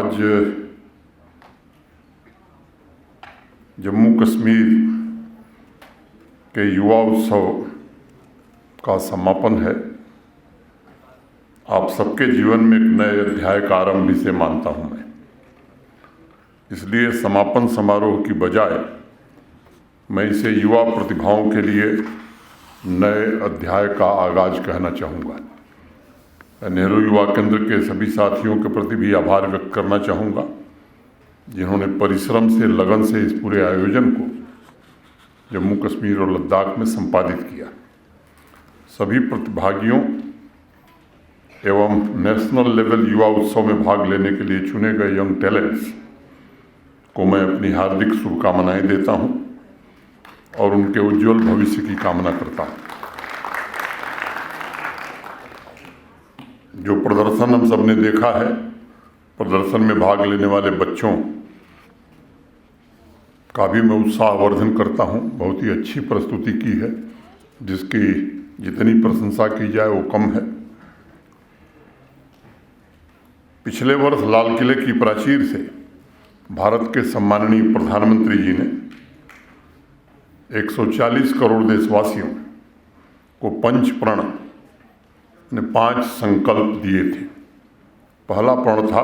आज जम्मू कश्मीर के युवा उत्सव का समापन है। आप सबके जीवन में एक नए अध्याय का आरंभ इसे मानता हूं मैं। इसलिए समापन समारोह की बजाय मैं इसे युवा प्रतिभाओं के लिए नए अध्याय का आगाज कहना चाहूँगा। मैं नेहरू युवा केंद्र के सभी साथियों के प्रति भी आभार व्यक्त करना चाहूँगा, जिन्होंने परिश्रम से, लगन से इस पूरे आयोजन को जम्मू कश्मीर और लद्दाख में संपादित किया। सभी प्रतिभागियों एवं नेशनल लेवल युवा उत्सव में भाग लेने के लिए चुने गए यंग टैलेंट्स को मैं अपनी हार्दिक शुभकामनाएं देता हूं और उनके उज्जवल भविष्य की कामना करता हूं। जो प्रदर्शन हम सबने देखा है, प्रदर्शन में भाग लेने वाले बच्चों का भी मैं उत्साहवर्धन करता हूं। बहुत ही अच्छी प्रस्तुति की है, जिसकी जितनी प्रशंसा की जाए वो कम है। पिछले वर्ष लाल किले की प्राचीर से भारत के सम्माननीय प्रधानमंत्री जी ने 140 करोड़ देशवासियों को पंचप्रण ने 5 संकल्प दिए थे। पहला प्रण था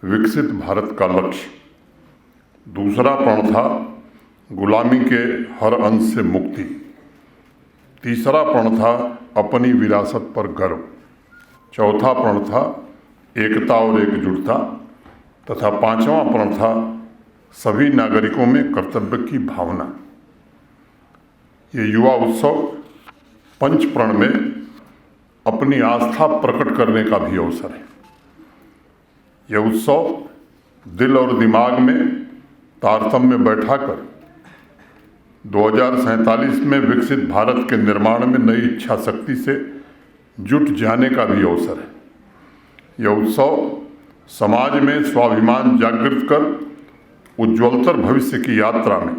विकसित भारत का लक्ष्य, दूसरा प्रण था गुलामी के हर अंश से मुक्ति, तीसरा प्रण था अपनी विरासत पर गर्व, चौथा प्रण था एकता और एकजुटता तथा पांचवा प्रण था सभी नागरिकों में कर्तव्य की भावना। ये युवा उत्सव पंचप्रण में अपनी आस्था प्रकट करने का भी अवसर है। यह उत्सव दिल और दिमाग में तारतम्य बैठाकर 2047 में विकसित भारत के निर्माण में नई इच्छा शक्ति से जुट जाने का भी अवसर है। यह उत्सव समाज में स्वाभिमान जागृत कर उज्ज्वलतर भविष्य की यात्रा में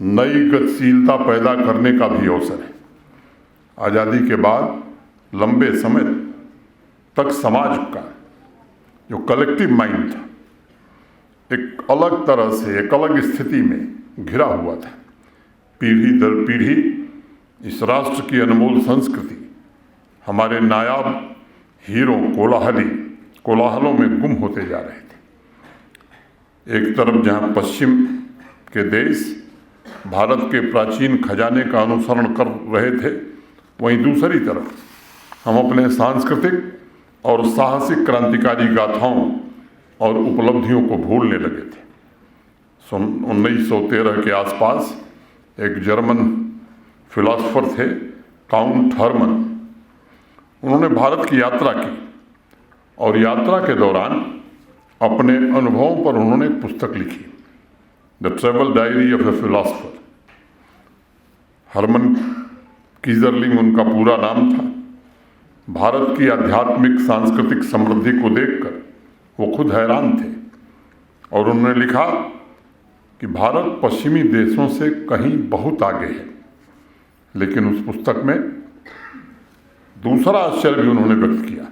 नई गतिशीलता पैदा करने का भी अवसर है। आज़ादी के बाद लंबे समय तक समाज का जो कलेक्टिव माइंड था, एक अलग तरह से, एक अलग स्थिति में घिरा हुआ था। पीढ़ी दर पीढ़ी इस राष्ट्र की अनमोल संस्कृति हमारे नायाब हीरो कोलाहलों में गुम होते जा रहे थे। एक तरफ जहां पश्चिम के देश भारत के प्राचीन खजाने का अनुसरण कर रहे थे, वहीं दूसरी तरफ हम अपने सांस्कृतिक और साहसिक क्रांतिकारी गाथाओं और उपलब्धियों को भूलने लगे थे। 1913 के आसपास एक जर्मन फिलॉसफर थे, काउंट हर्मन। उन्होंने भारत की यात्रा की और यात्रा के दौरान अपने अनुभवों पर उन्होंने एक पुस्तक लिखी, the travel diary of a philosopher. Hermann Keyserling उनका पूरा नाम था। भारत की आध्यात्मिक सांस्कृतिक समृद्धि को देखकर वो खुद हैरान थे और उन्होंने लिखा कि भारत पश्चिमी देशों से कहीं बहुत आगे है। लेकिन उस पुस्तक में दूसरा आश्चर्य भी उन्होंने व्यक्त किया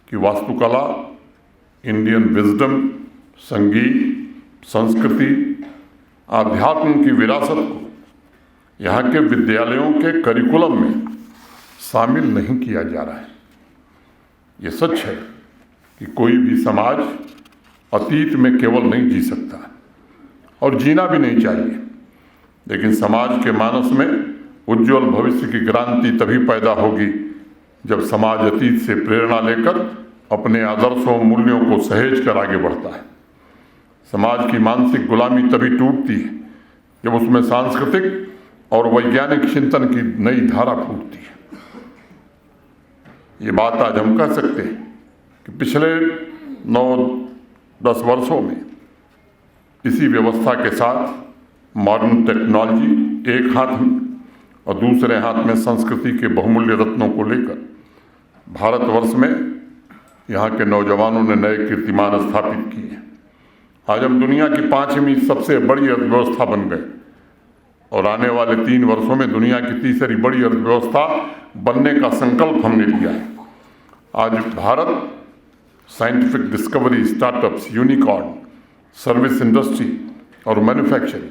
कि वास्तुकला, इंडियन विजडम, संगीत, संस्कृति, आध्यात्म की विरासत को यहाँ के विद्यालयों के करिकुलम में शामिल नहीं किया जा रहा है। ये सच है कि कोई भी समाज अतीत में केवल नहीं जी सकता और जीना भी नहीं चाहिए, लेकिन समाज के मानस में उज्जवल भविष्य की क्रांति तभी पैदा होगी जब समाज अतीत से प्रेरणा लेकर अपने आदर्शों, मूल्यों को सहेज कर आगे बढ़ता है। समाज की मानसिक गुलामी तभी टूटती है जब उसमें सांस्कृतिक और वैज्ञानिक चिंतन की नई धारा फूटती है। ये बात आज हम कह सकते हैं कि पिछले 9-10 वर्षों में इसी व्यवस्था के साथ मॉडर्न टेक्नोलॉजी एक हाथ में और दूसरे हाथ में संस्कृति के बहुमूल्य रत्नों को लेकर भारतवर्ष में यहाँ के नौजवानों ने नए कीर्तिमान स्थापित किए। आज हम दुनिया की 5वीं सबसे बड़ी अर्थव्यवस्था बन गए और आने वाले 3 वर्षों में दुनिया की तीसरी बड़ी अर्थव्यवस्था बनने का संकल्प हमने लिया है। आज Bharat scientific discovery, startups, unicorn, service industry और मैन्युफैक्चरिंग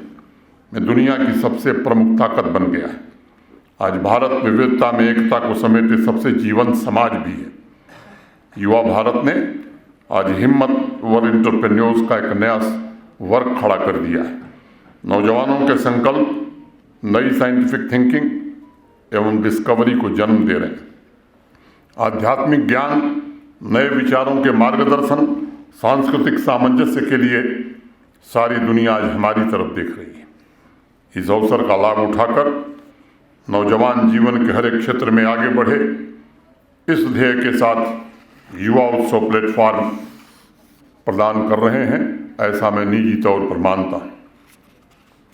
में दुनिया की सबसे प्रमुख ताकत बन गया है। आज भारत विविधता में एकता को समेटे सबसे जीवंत समाज भी है। युवा भारत ने आज हिम्मत व एंटरप्रेन्योर्स का एक नया वर्ग खड़ा कर दिया है। नौजवानों के संकल्प नई साइंटिफिक थिंकिंग एवं डिस्कवरी को जन्म दे रहे हैं। आध्यात्मिक ज्ञान, नए विचारों के मार्गदर्शन, सांस्कृतिक सामंजस्य के लिए सारी दुनिया आज हमारी तरफ देख रही है। इस अवसर का लाभ उठाकर नौजवान जीवन के हर एक क्षेत्र में आगे बढ़े, इस ध्येय के साथ युवा उत्सव प्लेटफॉर्म प्रदान कर रहे हैं, ऐसा मैं निजी तौर पर मानता हूँ।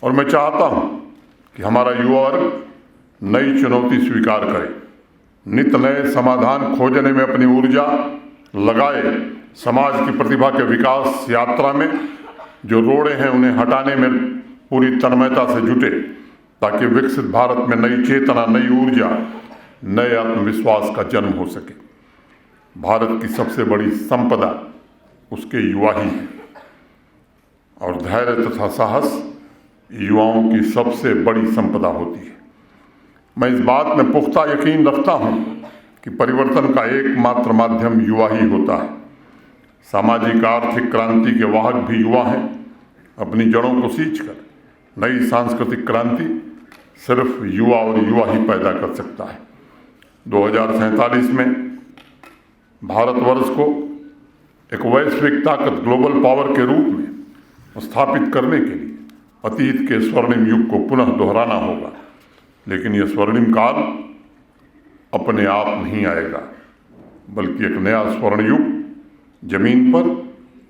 और मैं चाहता हूँ कि हमारा युवा वर्ग नई चुनौती स्वीकार करे, नित नए समाधान खोजने में अपनी ऊर्जा लगाए, समाज की प्रतिभा के विकास यात्रा में जो रोड़े हैं उन्हें हटाने में पूरी तन्मयता से जुटे, ताकि विकसित भारत में नई चेतना, नई ऊर्जा, नए आत्मविश्वास का जन्म हो सके। भारत की सबसे बड़ी संपदा उसके युवा ही हैं और धैर्य तथा साहस युवाओं की सबसे बड़ी संपदा होती है। मैं इस बात में पुख्ता यकीन रखता हूँ कि परिवर्तन का एकमात्र माध्यम युवा ही होता है। सामाजिक आर्थिक क्रांति के वाहक भी युवा हैं। अपनी जड़ों को सींचकर नई सांस्कृतिक क्रांति सिर्फ युवा और युवा ही पैदा कर सकता है। 2047 में भारतवर्ष को एक वैश्विक ताकत, ग्लोबल पावर के रूप में स्थापित करने के लिए अतीत के स्वर्णिम युग को पुनः दोहराना होगा। लेकिन यह स्वर्णिम काल अपने आप नहीं आएगा, बल्कि एक नया स्वर्ण युग जमीन पर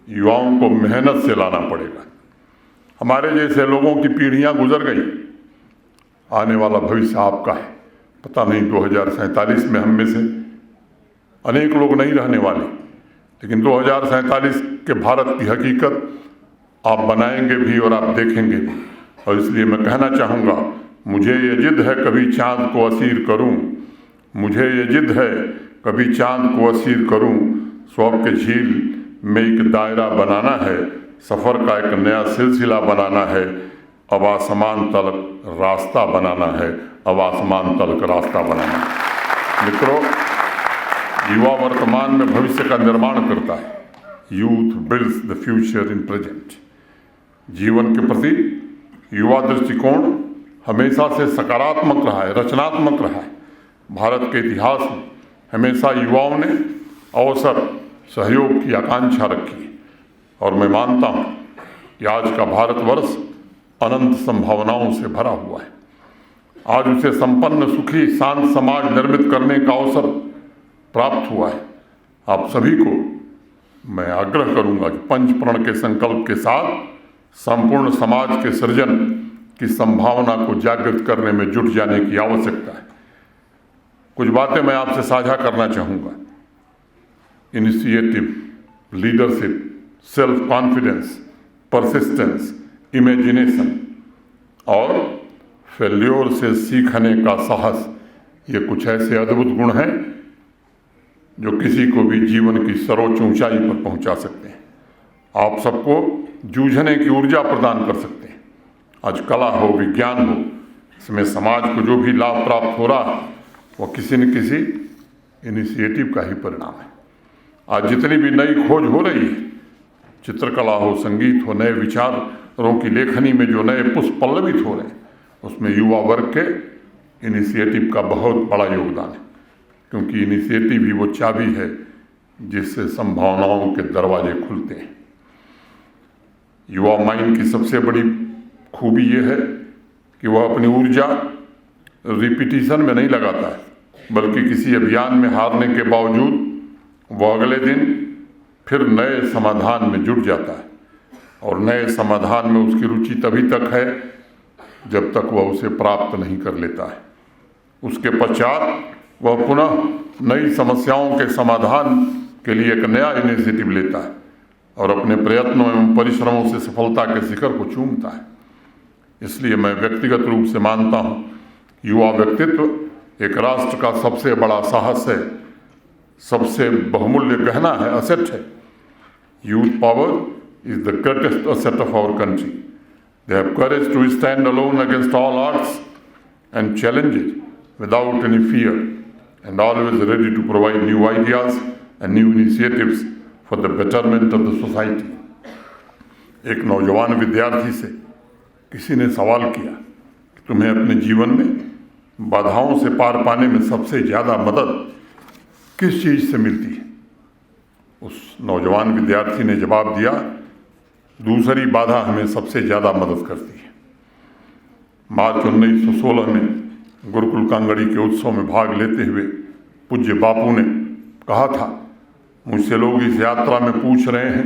युवाओं को मेहनत से लाना पड़ेगा। हमारे जैसे लोगों की पीढ़ियां गुजर गई, आने वाला भविष्य आपका है। पता नहीं 2047 में हम में से अनेक लोग नहीं रहने वाले, लेकिन 2047 के भारत की हकीकत आप बनाएंगे भी और आप देखेंगे भी। और इसलिए मैं कहना चाहूँगा, मुझे ये जिद है कभी चाँद को असीर करूँ, मुझे ये जिद है कभी चाँद को असीर करूँ। स्वप्न के झील में एक दायरा बनाना है, सफ़र का एक नया सिलसिला बनाना है, अब आसमान तलक रास्ता बनाना है, अब आसमान तलक रास्ता बनाना है। मित्रों, युवा वर्तमान में भविष्य का निर्माण करता है। Youth builds the future in present. जीवन के प्रति युवा दृष्टिकोण हमेशा से सकारात्मक रहा है, रचनात्मक रहा है। भारत के इतिहास में हमेशा युवाओं ने अवसर, सहयोग की आकांक्षा रखी और मैं मानता हूँ कि आज का भारतवर्ष अनंत संभावनाओं से भरा हुआ है। आज उसे संपन्न, सुखी, शांत समाज निर्मित करने का अवसर प्राप्त हुआ है। आप सभी को मैं आग्रह करूँगा कि पंच प्रण के संकल्प के साथ संपूर्ण समाज के सृजन की संभावना को जागृत करने में जुट जाने की आवश्यकता है। कुछ बातें मैं आपसे साझा करना चाहूँगा। Initiative, leadership, self confidence, persistence, imagination और फेल्योर से सीखने का साहस, ये कुछ ऐसे अद्भुत गुण हैं जो किसी को भी जीवन की सर्वोच्च ऊंचाई पर पहुंचा सकते हैं। आप सबको जूझने की ऊर्जा प्रदान कर सकते हैं। आज कला हो, विज्ञान हो, इसमें समाज को जो भी लाभ प्राप्त हो रहा है वो किसी न किसी इनिशिएटिव का ही परिणाम है। आज जितनी भी नई खोज हो रही है, चित्रकला हो, संगीत हो, नए विचारों की लेखनी में जो नए पुष्प पल्लवित हो रहे हैं, उसमें युवा वर्ग के इनिशिएटिव का बहुत बड़ा योगदान है, क्योंकि इनिशिएटिव ही वो चाबी है जिससे संभावनाओं के दरवाजे खुलते हैं। युवा माइंड की सबसे बड़ी खूबी ये है कि वह अपनी ऊर्जा रिपीटिशन में नहीं लगाता है, बल्कि किसी अभियान में हारने के बावजूद वह अगले दिन फिर नए समाधान में जुट जाता है। और नए समाधान में उसकी रुचि तभी तक है जब तक वह उसे प्राप्त नहीं कर लेता है। उसके पश्चात वह पुनः नई समस्याओं के समाधान के लिए एक नया इनिशिएटिव लेता है और अपने प्रयत्नों एवं परिश्रमों से सफलता के शिखर को चूमता है। इसलिए मैं व्यक्तिगत रूप से मानता हूँ, युवा व्यक्तित्व एक राष्ट्र का सबसे बड़ा साहस है सबसे बहुमूल्य गहना है, असेट है। Youth power is the greatest asset of our country. They have courage to stand alone against all odds and challenges without any fear and always ready to provide new ideas and new initiatives for the betterment of the society. एक नौजवान विद्यार्थी से किसी ने सवाल किया कि तुम्हें अपने जीवन में बाधाओं से पार पाने में सबसे ज़्यादा मदद किस चीज़ से मिलती है? उस नौजवान विद्यार्थी ने जवाब दिया, दूसरी बाधा हमें सबसे ज़्यादा मदद करती है। मार्च 1916 में गुरुकुल कांगड़ी के उत्सव में भाग लेते हुए पूज्य बापू ने कहा था, मुझसे लोग इस यात्रा में पूछ रहे हैं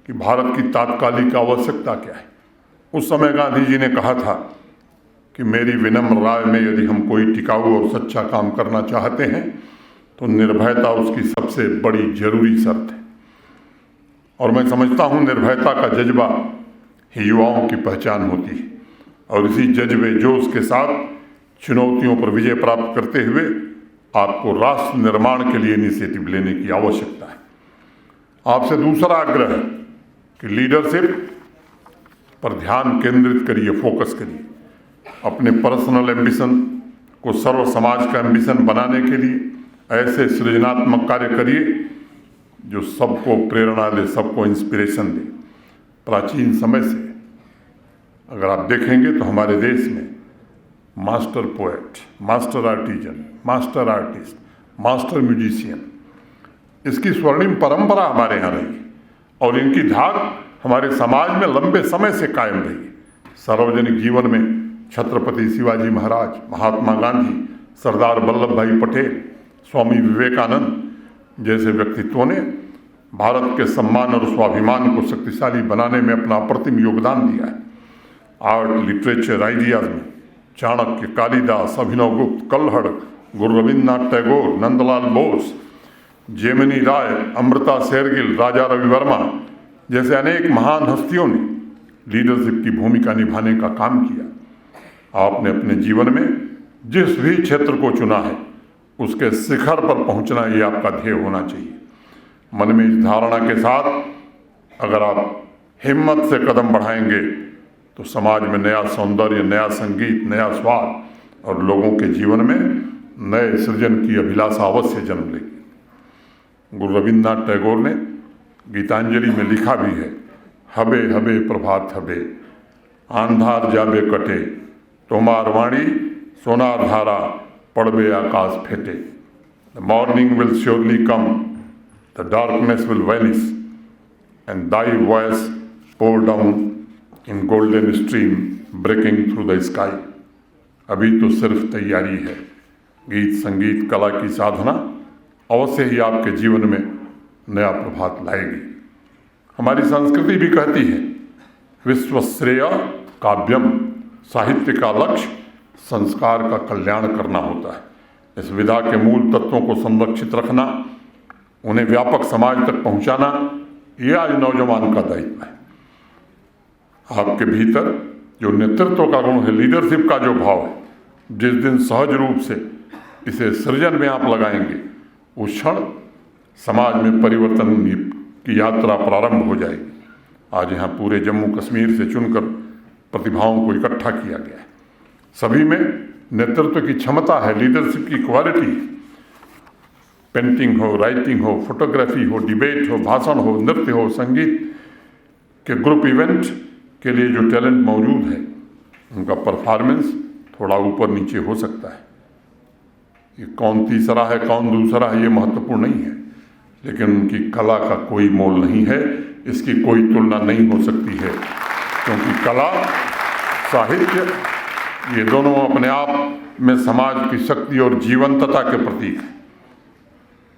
कि भारत की तात्कालिक आवश्यकता क्या है। उस समय गांधी जी ने कहा था कि मेरी विनम्र राय में यदि हम कोई टिकाऊ और सच्चा काम करना चाहते हैं तो निर्भयता उसकी सबसे बड़ी जरूरी शर्त है। और मैं समझता हूँ निर्भयता का जज्बा ही युवाओं की पहचान होती है और इसी जज्बे जोश के साथ चुनौतियों पर विजय प्राप्त करते हुए आपको राष्ट्र निर्माण के लिए इनिशिएटिव लेने की आवश्यकता है। आपसे दूसरा आग्रह है कि लीडरशिप पर ध्यान केंद्रित करिए, फोकस करिए। अपने पर्सनल एम्बिशन को सर्व समाज का एम्बिशन बनाने के लिए ऐसे सृजनात्मक कार्य करिए जो सबको प्रेरणा दे, सबको इंस्पिरेशन दे। प्राचीन समय से अगर आप देखेंगे तो हमारे देश में master poet, master artisan, master artist, master musician, इसकी स्वर्णिम परंपरा हमारे यहाँ रही और इनकी धाक हमारे समाज में लंबे समय से कायम रही। सार्वजनिक जीवन में छत्रपति शिवाजी महाराज, महात्मा गांधी, सरदार वल्लभ भाई पटेल, स्वामी विवेकानंद जैसे व्यक्तित्वों ने भारत के सम्मान और स्वाभिमान को शक्तिशाली बनाने में अपना अप्रतिम योगदान दिया है। आर्ट, लिटरेचर, आइडियाज में चाणक्य, कालिदास, अभिनव गुप्त, कल्हड़, गुरु रविन्द्रनाथ टैगोर, नंदलाल बोस, जेमिनी राय, अमृता शेरगिल, राजा रवि वर्मा जैसे अनेक महान हस्तियों ने लीडरशिप की भूमिका निभाने का काम किया। आपने अपने जीवन में जिस भी क्षेत्र को चुना है उसके शिखर पर पहुंचना ये आपका ध्येय होना चाहिए। मन में इस धारणा के साथ अगर आप हिम्मत से कदम बढ़ाएंगे तो समाज में नया सौंदर्य, नया संगीत, नया स्वाद और लोगों के जीवन में नए सृजन की अभिलाषा अवश्य जन्म लेगी। गुरु रविन्द्रनाथ टैगोर ने गीतांजलि में लिखा भी है, हबे हबे प्रभात हबे, आंधार जाबे कटे, तोमार वाणी सोनार धारा, पड़बे आकाश फेटे। The morning will surely come, the darkness will vanish and thy voice pour down in golden stream breaking through the sky. अभी तो सिर्फ तैयारी है। गीत, संगीत, कला की साधना अवश्य ही आपके जीवन में नया प्रभात लाएगी। हमारी संस्कृति भी कहती है, विश्व श्रेय काव्यम, साहित्य का लक्ष्य संस्कार का कल्याण करना होता है। इस विधा के मूल तत्वों को संरक्षित रखना, उन्हें व्यापक समाज तक पहुंचाना, यह आज नौजवान का दायित्व है। आपके भीतर जो नेतृत्व का गुण है, लीडरशिप का जो भाव है, जिस दिन सहज रूप से इसे सृजन में आप लगाएंगे उस क्षण समाज में परिवर्तन की यात्रा प्रारंभ हो जाएगी। आज यहाँ पूरे जम्मू कश्मीर से चुनकर प्रतिभाओं को इकट्ठा किया गया है। सभी में नेतृत्व की क्षमता है, लीडरशिप की क्वालिटी है। पेंटिंग हो, राइटिंग हो, फोटोग्राफी हो, डिबेट हो, भाषण हो, नृत्य हो, संगीत के ग्रुप इवेंट के लिए जो टैलेंट मौजूद है उनका परफॉर्मेंस थोड़ा ऊपर नीचे हो सकता है। ये कौन तीसरा है, कौन दूसरा है, ये महत्वपूर्ण नहीं है, लेकिन उनकी कला का कोई मोल नहीं है, इसकी कोई तुलना नहीं हो सकती है, क्योंकि कला, साहित्य ये दोनों अपने आप में समाज की शक्ति और जीवंतता के प्रतीक हैं।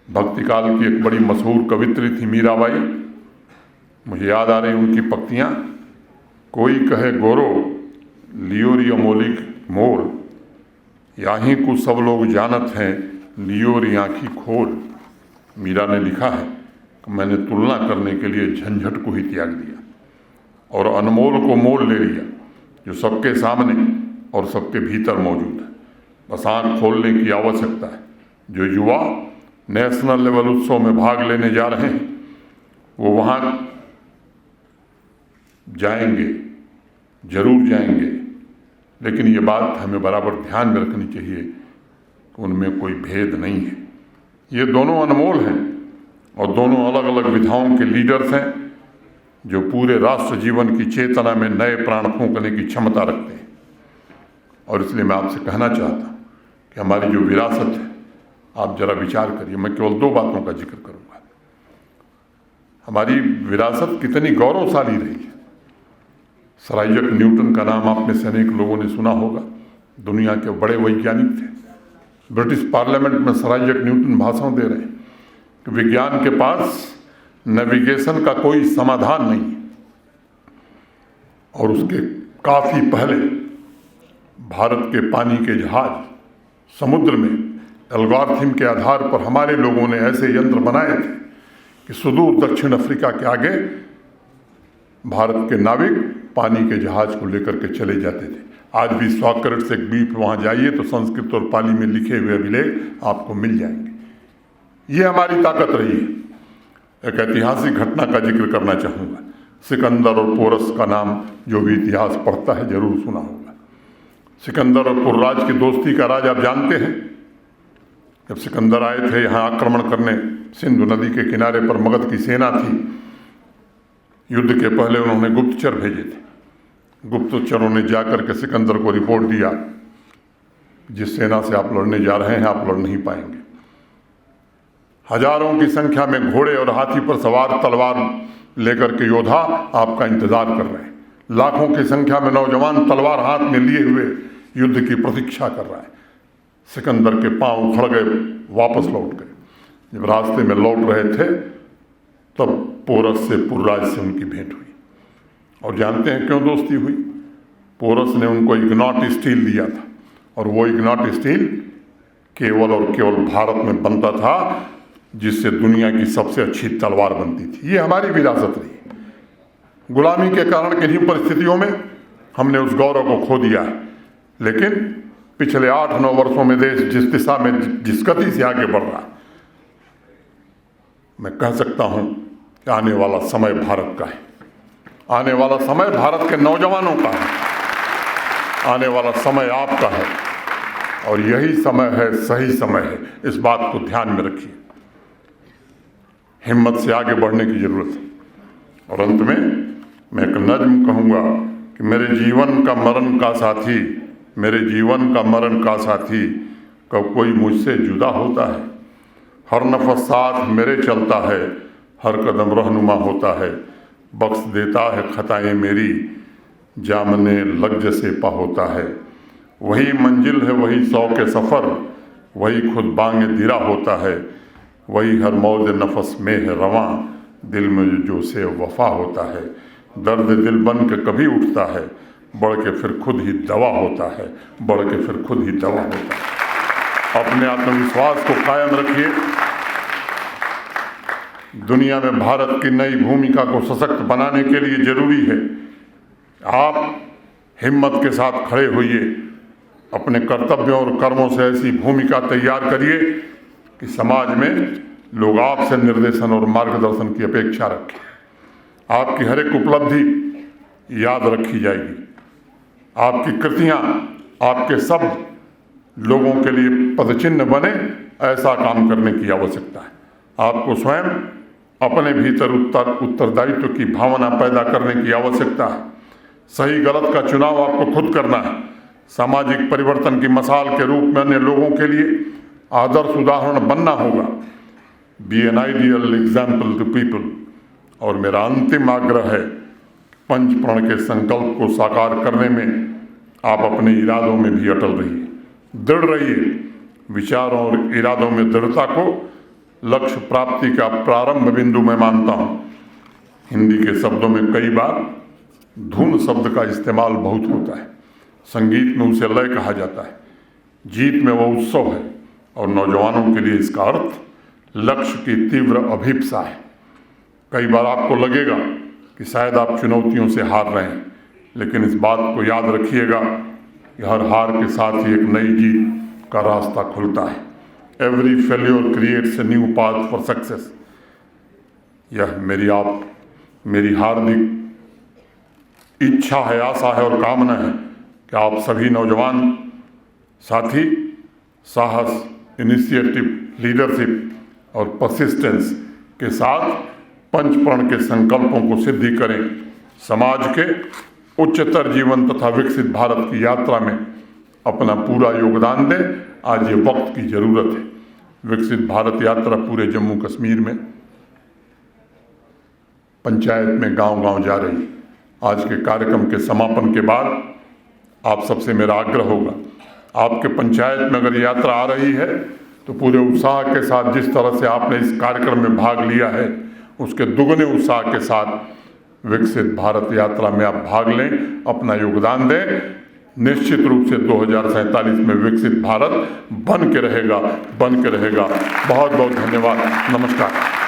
भक्ति काल की एक बड़ी मशहूर कवित्री थी मीराबाई। मुझे याद आ रही उनकी पंक्तियाँ, कोई कहे गोरो लियोरी अमोलिक मोल, याहीं को सब लोग जानत हैं लियोरी आँखी खोल। मीरा ने लिखा है कि मैंने तुलना करने के लिए झंझट को ही त्याग दिया और अनमोल को मोल ले लिया, जो सबके सामने और सबके भीतर मौजूद है। बस आँख खोलने की आवश्यकता है। जो युवा नेशनल लेवल उत्सव में भाग लेने जा रहे हैं, वो वहाँ जाएंगे, जरूर जाएंगे, लेकिन ये बात हमें बराबर ध्यान में रखनी चाहिए कि उनमें कोई भेद नहीं है। ये दोनों अनमोल हैं और दोनों अलग अलग विधाओं के लीडर्स हैं जो पूरे राष्ट्र जीवन की चेतना में नए प्राण फूंकने की क्षमता रखते हैं। और इसलिए मैं आपसे कहना चाहता हूँ कि हमारी जो विरासत है, आप जरा विचार करिए। मैं केवल 2 बातों का जिक्र करूँगा। हमारी विरासत कितनी गौरवशाली रही है। सर आइजैक न्यूटन का नाम आप में से अनेक लोगों ने सुना होगा। दुनिया के बड़े वैज्ञानिक थे। ब्रिटिश पार्लियामेंट में सर आइजैक न्यूटन भाषण दे रहे हैं कि विज्ञान के पास नेविगेशन का कोई समाधान नहीं है, और उसके काफी पहले भारत के पानी के जहाज समुद्र में एल्गोरिथम के आधार पर हमारे लोगों ने ऐसे यंत्र बनाए थे कि सुदूर दक्षिण अफ्रीका के आगे भारत के नाविक पानी के जहाज को लेकर के चले जाते थे। आज भी सॉक्रेटिस एक द्वीप वहाँ जाइए तो संस्कृत और पाली में लिखे हुए अभिलेख आपको मिल जाएंगे। ये हमारी ताकत रही है। एक ऐतिहासिक घटना का जिक्र करना चाहूँगा। सिकंदर और पोरस का नाम जो भी इतिहास पढ़ता है जरूर सुना होगा। सिकंदर और पुर्राज की दोस्ती का राज आप जानते हैं। जब सिकंदर आए थे यहाँ आक्रमण करने, सिंधु नदी के किनारे पर मगध की सेना थी। युद्ध के पहले उन्होंने गुप्तचर भेजे थे। गुप्तचरों ने जाकर के सिकंदर को रिपोर्ट दिया, जिस सेना से आप लड़ने जा रहे हैं आप लड़ नहीं पाएंगे। हजारों की संख्या में घोड़े और हाथी पर सवार तलवार लेकर के योद्धा आपका इंतजार कर रहे हैं। लाखों की संख्या में नौजवान तलवार हाथ में लिए हुए युद्ध की प्रतीक्षा कर रहा है। सिकंदर के पांव उखड़ गए, वापस लौट गए। जब रास्ते में लौट रहे थे तब पोरस से पुर्राज से उनकी भेंट हुई। और जानते हैं क्यों दोस्ती हुई? पोरस ने उनको इग्नॉट स्टील दिया था, और वो इग्नॉट स्टील केवल और केवल भारत में बनता था, जिससे दुनिया की सबसे अच्छी तलवार बनती थी। ये हमारी विरासत रही। गुलामी के कारण किन्हीं परिस्थितियों में हमने उस गौरव को खो दिया है, लेकिन पिछले 8-9 वर्षों में देश जिस दिशा में जिस गति से आगे बढ़ रहा है, मैं कह सकता हूं कि आने वाला समय भारत का है। आने वाला समय भारत के नौजवानों का है। आने वाला समय आपका है, और यही समय है, सही समय है। इस बात को ध्यान में रखिए। हिम्मत से आगे बढ़ने की जरूरत है। और अंत में मैं एक नज्म कहूँगा कि मेरे जीवन का मरण का साथी, मेरे जीवन का मरण का साथी, कब कोई मुझसे जुदा होता है। हर नफस साथ मेरे चलता है, हर कदम रहनुमा होता है। बख्श देता है खताएं मेरी, जामने लग से पा होता है। वही मंजिल है, वही सौ के सफ़र, वही खुद बांगे दिरा होता है। वही हर मौज नफस में है रवां, दिल में जो से वफा होता है। दर्द दिल बन के कभी उठता है, बढ़ के फिर खुद ही दवा होता है, बढ़ के फिर खुद ही दवा होता है। अपने आत्मविश्वास को कायम रखिए। दुनिया में भारत की नई भूमिका को सशक्त बनाने के लिए जरूरी है आप हिम्मत के साथ खड़े होइए। अपने कर्तव्यों और कर्मों से ऐसी भूमिका तैयार करिए कि समाज में लोग आपसे निर्देशन और मार्गदर्शन की अपेक्षा रखें। आपकी हर एक उपलब्धि याद रखी जाएगी। आपकी कृतियाँ, आपके शब्द लोगों के लिए पदचिन्ह बने, ऐसा काम करने की आवश्यकता है। आपको स्वयं अपने भीतर उत्तरदायित्व की भावना पैदा करने की आवश्यकता है। सही गलत का चुनाव आपको खुद करना है। सामाजिक परिवर्तन की मसाल के रूप में अन्य लोगों के लिए आदर्श उदाहरण बनना होगा। Be an ideal example to people. और मेरा अंतिम आग्रह है, पंच प्रण के संकल्प को साकार करने में आप अपने इरादों में भी अटल रहिए, दृढ़ रहिए। विचारों और इरादों में दृढ़ता को लक्ष्य प्राप्ति का प्रारंभ बिंदु मैं मानता हूँ। हिंदी के शब्दों में कई बार धुन शब्द का इस्तेमाल बहुत होता है। संगीत में उसे लय कहा जाता है। जीत में वो उत्सव है, और नौजवानों के लिए इसका अर्थ लक्ष्य की तीव्र अभिप्सा है। कई बार आपको लगेगा कि शायद आप चुनौतियों से हार रहे हैं, लेकिन इस बात को याद रखिएगा कि हर हार के साथ ही एक नई जीत का रास्ता खुलता है। Every failure creates a new path for success. यह मेरी हार्दिक इच्छा है, आशा है और कामना है कि आप सभी नौजवान साथी साहस, इनिशिएटिव, लीडरशिप और परसिस्टेंस के साथ पंचप्रण के संकल्पों को सिद्धि करें। समाज के उच्चतर जीवन तथा विकसित भारत की यात्रा में अपना पूरा योगदान दें। आज ये वक्त की ज़रूरत है। विकसित भारत यात्रा पूरे जम्मू कश्मीर में पंचायत में गांव-गांव जा रही है। आज के कार्यक्रम के समापन के बाद आप सबसे मेरा आग्रह होगा, आपके पंचायत में अगर यात्रा आ रही है तो पूरे उत्साह के साथ जिस तरह से आपने इस कार्यक्रम में भाग लिया है उसके दुगने उत्साह के साथ विकसित भारत यात्रा में आप भाग लें, अपना योगदान दें। निश्चित रूप से 2047 में विकसित भारत बन के रहेगा। बहुत बहुत धन्यवाद। नमस्कार।